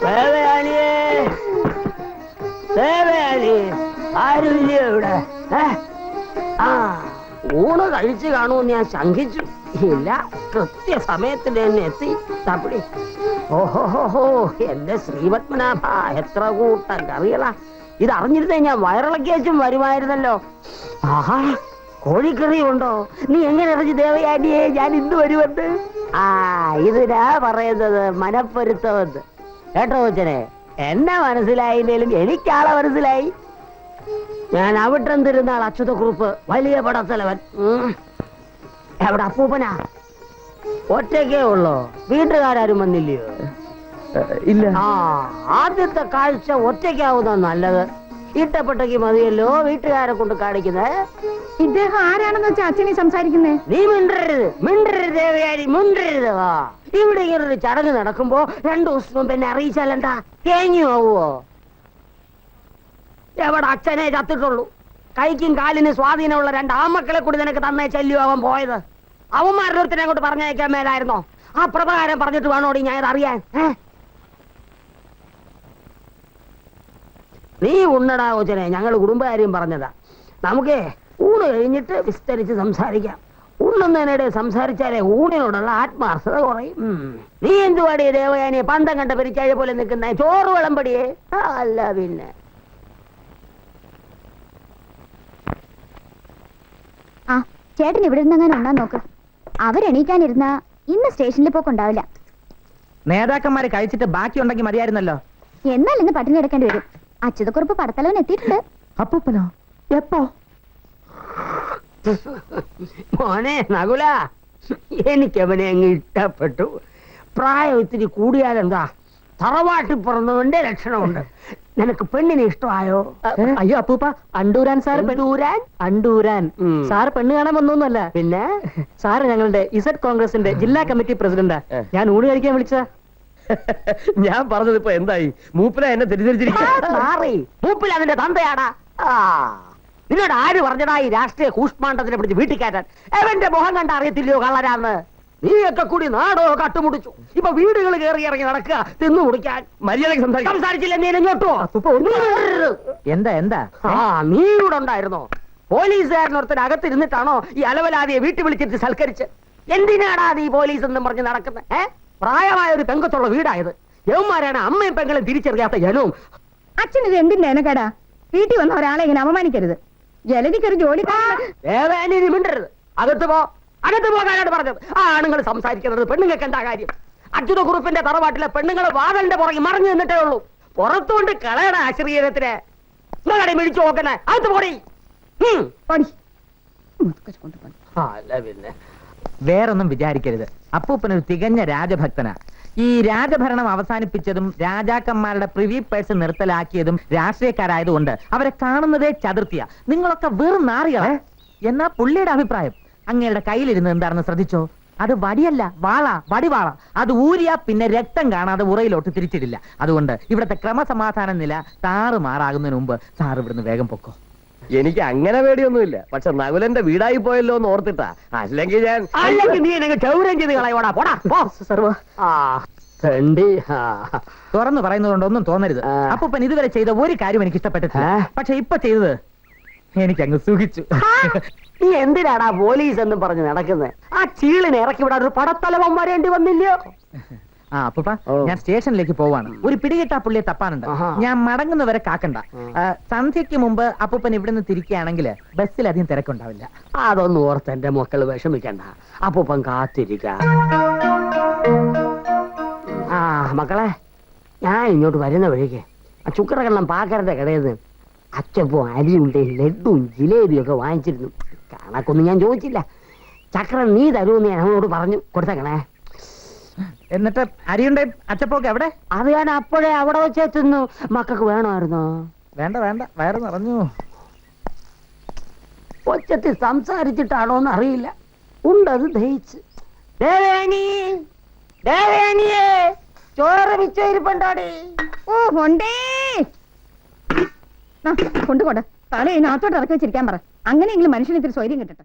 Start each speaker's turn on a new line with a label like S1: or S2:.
S1: ദേവയാനിയേ, ദേവയാനി, ആരുമില്ലയോ ഇവിടെ? ആ, ഊണ് കഴിച്ചു കാണുമെന്ന് ഞാൻ ശങ്കിച്ചു. ഇല്ല, കൃത്യസമയത്തിന് തന്നെ എത്തി. തപ്പിടി. ഓഹോഹോ, എന്റെ ശ്രീപത്മനാഭ, എത്ര കൂട്ടം കറികളാ! ഇത് അറിഞ്ഞിരുന്നേ ഞാൻ വയറിളക്കിയച്ചും വരുമായിരുന്നല്ലോ. ആഹാ, കോഴിക്കറി ഉണ്ടോ? നീ എങ്ങനെ അറിഞ്ഞു ദേവയാനിയെ ഞാൻ ഇന്ന് വരുമെന്ന്? ആ, ഇതിനാ പറയുന്നത് മനപ്പൊരുത്തമെന്ന്. കേട്ടോ കൊച്ചനെ, എന്നെ മനസ്സിലായില്ലേലും എനിക്കാളെ മനസ്സിലായി. ഞാൻ അവിട്ടം തിരുന്നാൾ അച്യുതക്കുറുപ്പ്, വലിയ പടത്തലവൻ. എവിടെ അപ്പൂപ്പനാ? ഒറ്റയ്ക്കേ ഉള്ളോ? വീട്ടുകാരും വന്നില്ലയോ?
S2: ഇല്ല.
S1: ആ, ആദ്യത്തെ കാഴ്ച ഒറ്റയ്ക്കാവുന്ന നല്ലത്. ഇട്ടപ്പെട്ടയ്ക്ക് മതിയല്ലോ വീട്ടുകാരെ കൊണ്ട് കാണിക്കുന്നത്.
S3: ഇദ്ദേഹം ആരാണെന്ന് വെച്ചാ അച്ഛനെ സംസാരിക്കുന്നേ?
S1: നീ മിണ്ടരുത് ദേവയാനി, മിണ്ടരുത്. വാ, ഇവിടെ ഇങ്ങനൊരു ചടങ്ങ് നടക്കുമ്പോ 2 ദിവസം മുമ്പ് എന്നെ അറിയിച്ചാലെന്താ? തേങ്ങി പോവോ? എവിടെ അച്ഛനെ ചത്തിട്ടുള്ളൂ. കൈക്കും കാലിന് സ്വാധീനമുള്ള 2 ആമക്കളെ കൂടി നിനക്ക് തന്നേ ചെല്ലിയോ അവൻ പോയത്? അവന്മാരുടെ ഒരുത്തിനെ കൊണ്ട് പറഞ്ഞയക്കാൻ മേലായിരുന്നോ? ആ പ്രകാരം പറഞ്ഞിട്ട് വേണോടി ഞാൻ അറിയാൻ. നീ ഉണ്ണടാ കൊച്ചനെ, ഞങ്ങൾ കുടുംബകാര്യം പറഞ്ഞതാ. നമുക്കേ ഊണ് കഴിഞ്ഞിട്ട് വിസ്തരിച്ച് സംസാരിക്കാം. ഉണ്ണുന്നതിനിടെ സംസാരിച്ചാലേ ഊണിനോടുള്ള ആത്മാർത്ഥത കുറയും. നീ എന്തുവാടിയെ ദേവയാനിയെ പന്തം കണ്ട പെരിച്ചാഴ പോലെ നിൽക്കുന്ന? ചോറ് വിളമ്പടിയേ? അല്ല പിന്നെ.
S3: ആ, ചേട്ടൻ ഇവിടെ ഇരുന്നങ്ങനെ ഉണ്ണാൻ നോക്ക്. അവരെണീക്കാനിരുന്ന ഇന്ന് സ്റ്റേഷനിൽ പോക്കുണ്ടാവില്ല.
S2: നേതാക്കന്മാര് കഴിച്ചിട്ട് ബാക്കി ഉണ്ടെങ്കിൽ മതിയായിരുന്നല്ലോ.
S3: എന്നാൽ ഇന്ന് പട്ടിണി കിടക്കേണ്ടി വരും. അച്യുതക്കുറുപ്പ് പടത്തലവൻ എത്തിയിട്ടുണ്ട്.
S2: അപ്പൂപ്പനോ? എപ്പോ?
S1: മോനെ നകുല, എനിക്കവനെ അങ്ങ് ഇഷ്ടപ്പെട്ടു. പ്രായം ഇത്തിരി കൂടിയാലെന്താ, തറവാട്ടിൽ പിറന്നവന്റെ ലക്ഷണമുണ്ട്. നിനക്ക് പെണ്ണിനെ ഇഷ്ടമായോ?
S2: അയ്യോ അപ്പൂപ്പ, അണ്ടൂരാൻ സാർ. അണ്ടൂരാൻ സാർ പെണ്ണ് കാണാൻ വന്നൊന്നുമല്ല.
S1: പിന്നെ
S2: സാറ് ഞങ്ങളുടെ ഇസഡ് കോൺഗ്രസിന്റെ ജില്ലാ കമ്മിറ്റി പ്രസിഡന്റാ. ഞാൻ ഊണ് കഴിക്കാൻ വിളിച്ച.
S4: ഞാൻ പറഞ്ഞത് ഇപ്പൊ എന്തായി? മൂപ്പില എന്നെ തെറ്റിദ്ധരിച്ചിരിക്കും.
S1: മൂപ്പിൽ അതിന്റെ തന്തയാടാ. നിന്നോട് ആര് പറഞ്ഞടാ ഈ രാഷ്ട്രീയ കൂഷ്മാണ്ടത്തിനെ പിടിച്ച് വീട്ടിൽ കയറ്റാൻ? അവന്റെ മുഖം കണ്ട അറിയത്തില്ലയോ കള്ളരാന്ന്? നീയൊക്കെ കൂടി നാടോ കട്ടുമുടിച്ചു. ഇപ്പൊ വീടുകൾ കയറി ഇറങ്ങി നടക്കുക, തിന്നു മുടിക്കാൻ.
S4: മര്യാദക്ക്
S1: സംസാരിച്ചില്ല നീ ഇങ്ങോട്ടോ?
S2: എന്താ എന്താ?
S1: ആ, നീ ഇവിടെ ഉണ്ടായിരുന്നോ? പോലീസുകാരനൊരുത്തൻ അകത്തിരുന്നിട്ടാണോ ഈ അലവലാതിയെ വീട്ടിൽ വിളിച്ചിട്ട് സൽക്കരിച്ച്? എന്തിനാടാ നീ പോലീസ് എന്നും പറഞ്ഞ് നടക്കുന്നത്? പ്രായമായ ഒരു പെങ്കത്തുള്ള വീടായത്. യവന്മാരാണ് അമ്മയും പെങ്ങളും തിരിച്ചറിയാത്ത ജനവും.
S3: അച്ഛൻ ഇത് എന്തിന്റെ എനക്കടാ? വീട്ടിൽ വന്ന ഒരാളെ ഇങ്ങനെ അപമാനിക്കരുത്. ജലതിക്കൊരു ജോലി.
S1: മിണ്ടരുത്. അകത്ത് പോകാനാണ് പറഞ്ഞത്. ആ ആണുങ്ങൾ സംസാരിക്കുന്നത് പെണ്ണുങ്ങൾക്ക് എന്താ കാര്യം? അച്യുതക്കുറുപ്പിന്റെ തറവാട്ടിലെ പെണ്ണുങ്ങൾ വാതലിന്റെ പുറകെ മറിഞ്ഞു നിന്നിട്ടേ ഉള്ളൂ. പുറത്തുകൊണ്ട് കളയണ ആശ്രീയത്തിനെ മിടിച്ചു നോക്കണേ. അകത്ത് പോടി. അല്ല പിന്നെ
S2: വേറൊന്നും വിചാരിക്കരുത്. അപ്പൂപ്പനൊരു തികഞ്ഞ രാജഭക്തനാ. ഈ രാജഭരണം അവസാനിപ്പിച്ചതും രാജാക്കന്മാരുടെ പ്രിവി പേഴ്സ് നിർത്തലാക്കിയതും രാഷ്ട്രീയക്കാരായതുകൊണ്ട് അവരെ കാണുന്നതേ ചതുർത്ഥിയ. നിങ്ങളൊക്കെ വെറും നാറികളെ. എന്നാ പുള്ളിയുടെ അഭിപ്രായം അങ്ങയുടെ കയ്യിലിരുന്ന് എന്താണെന്ന് ശ്രദ്ധിച്ചോ? അത് വടിയല്ല, വാളാ, വടിവാള. അത് ഊരിയാ പിന്നെ രക്തം കാണാതെ ഉറയിലോട്ട് തിരിച്ചിടില്ല. അതുകൊണ്ട് ഇവിടുത്തെ ക്രമസമാധാന നില താറുമാറാകുന്നതിന് മുമ്പ് സാർ ഇവിടുന്ന് വേഗം പൊക്കോ.
S4: എനിക്ക് അങ്ങനെ പേടിയൊന്നുമില്ല. പക്ഷെ നകുലന്റെ വീടായി പോയല്ലോ എന്ന് ഓർത്തിട്ടാ. അല്ലെങ്കിൽ
S1: നീ എന്നെ ചൗരം ചെയ്ത് കളയോടാ. പോടാ സർവ.
S2: തുറന്നു പറയുന്നത് കൊണ്ടൊന്നും തോന്നരുത്. അപ്പൂപ്പൻ ഇതുവരെ ചെയ്ത ഒരു കാര്യം എനിക്ക് ഇഷ്ടപ്പെട്ടിട്ടില്ല. പക്ഷെ ഇപ്പൊ ചെയ്തത് എനിക്ക് അങ്ങ് സുഖിച്ചു.
S1: നീ എന്തിനാടാ പോലീസ് എന്നും പറഞ്ഞ് നടക്കുന്നത്? ആ ചീളിനെ ഇറക്കി വിടാൻ ഒരു പടത്തലവൻ വരേണ്ടി വന്നില്ലയോ?
S2: ആ അപ്പൂപ്പ, ഞാൻ സ്റ്റേഷനിലേക്ക് പോവാണ്. ഒരു പിടികിട്ടാ പുള്ളിയെ തപ്പാനുണ്ട്. ഞാൻ മടങ്ങുന്നവരെ കാക്കണ്ട. സന്ധ്യക്ക് മുമ്പ് അപ്പൂപ്പൻ ഇവിടുന്ന് തിരിക്കുകയാണെങ്കിൽ ബസ്സിൽ അധികം തിരക്കുണ്ടാവില്ല.
S1: അതൊന്നും ഓർത്ത് എന്റെ മക്കൾ വിഷമിക്കണ്ട. അപ്പൂപ്പൻ കാത്തിരിക്കാം. ആ മക്കളെ, ഞാൻ ഇങ്ങോട്ട് വരുന്ന വഴിക്ക് ആ ചുക്കറകണ്ണം പാക്കരന്റെ കടയിൽ നിന്ന് അച്ചപ്പോ അരിയുണ്ട് ലഡും ജിലേബിയും ഒക്കെ വാങ്ങിച്ചിരുന്നു. കണക്കൊന്നും ഞാൻ ചോദിച്ചില്ല. ചക്രൻ നീ തരുമെന്ന് ഞാൻ അവനോട് പറഞ്ഞു. കൊടുത്തേക്കണേ.
S2: എന്നിട്ട് അരിയുണ്ട് അച്ചപ്പൊക്കെ എവിടെ?
S1: അത് ഞാൻ അപ്പോഴേ അവിടെ വെച്ചേ തിന്നു. മക്കൾക്ക് വേണമായിരുന്നോ?
S2: വേണ്ട വേണ്ട, വയറ് നിറഞ്ഞു.
S1: ഒച്ചത്തിൽ സംസാരിച്ചിട്ടാണോന്ന് അറിയില്ല. ഉണ്ടത് ദഹിച്ച്. ദേവയാനിയേ, ചോറ് മിച്ചരിപ്പുണ്ടോടി?
S3: ഓ കൊണ്ടേ കൊണ്ടുകൊണ്ട തലേ നാത്തോട്ട് ഇറക്കി വെച്ചിരിക്കാൻ പറ. അങ്ങനെയെങ്കിലും മനുഷ്യന് ഇത്തിരി സ്വൈര്യം കിട്ടട്ടെ.